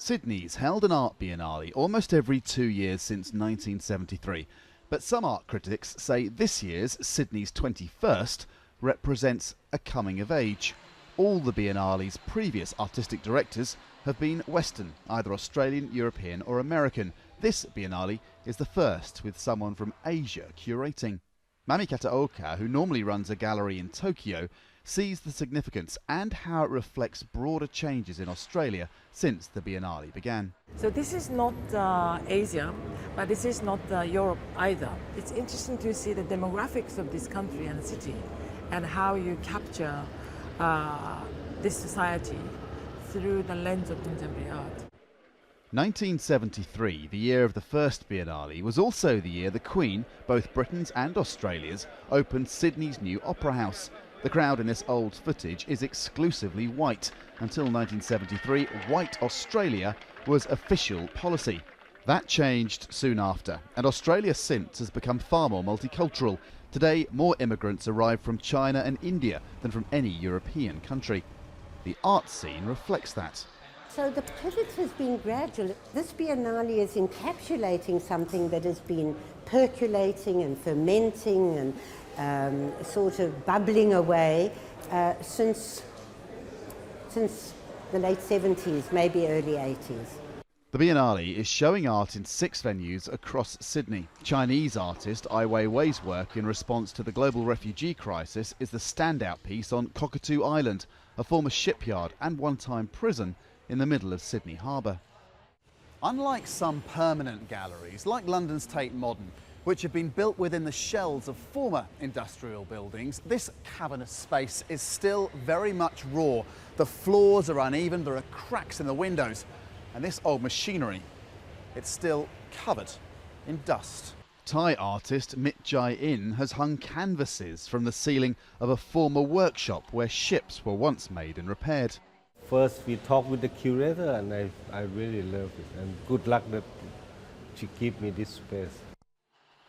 Sydney's held an art biennale almost every 2 years since 1973, but some art critics say this year's, Sydney's 21st, represents a coming of age. All the biennale's previous artistic directors have been Western, either Australian, European or American. This biennale is the first with someone from Asia curating. Mami Kataoka, who normally runs a gallery in Tokyo, sees the significance and how it reflects broader changes in Australia since the Biennale began. So this is not Asia, but this is not Europe either. It's interesting to see the demographics of this country and city and how you capture this society through the lens of contemporary art. 1973, the year of the first Biennale, was also the year the Queen, both Britain's and Australia's, opened Sydney's new Opera House. The crowd in this old footage is exclusively white. Until 1973, white Australia was official policy. That changed soon after, and Australia since has become far more multicultural. Today, more immigrants arrive from China and India than from any European country. The art scene reflects that. So the pivot has been gradual. This Biennale is encapsulating something that has been percolating and fermenting and sort of bubbling away since the late 70s, maybe early 80s. The Biennale is showing art in 6 venues across Sydney. Chinese artist Ai Weiwei's work in response to the global refugee crisis is the standout piece on Cockatoo Island, a former shipyard and one-time prison in the middle of Sydney Harbour. Unlike some permanent galleries, like London's Tate Modern, which have been built within the shells of former industrial buildings, this cavernous space is still very much raw. The floors are uneven, there are cracks in the windows, and this old machinery, it's still covered in dust. Thai artist Mit Jai In has hung canvases from the ceiling of a former workshop where ships were once made and repaired. First, we talked with the curator, and I really love it. And good luck that she gave me this space.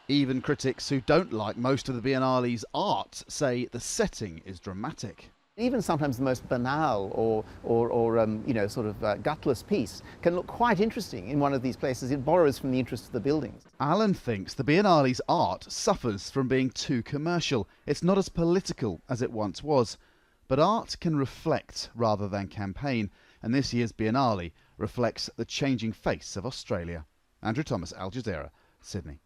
Even critics who don't like most of the Biennale's art say the setting is dramatic. Even sometimes the most banal or sort of gutless piece can look quite interesting in one of these places. It borrows from the interest of the buildings. Alan thinks the Biennale's art suffers from being too commercial. It's not as political as it once was. But art can reflect rather than campaign, and this year's Biennale reflects the changing face of Australia. Andrew Thomas, Al Jazeera, Sydney.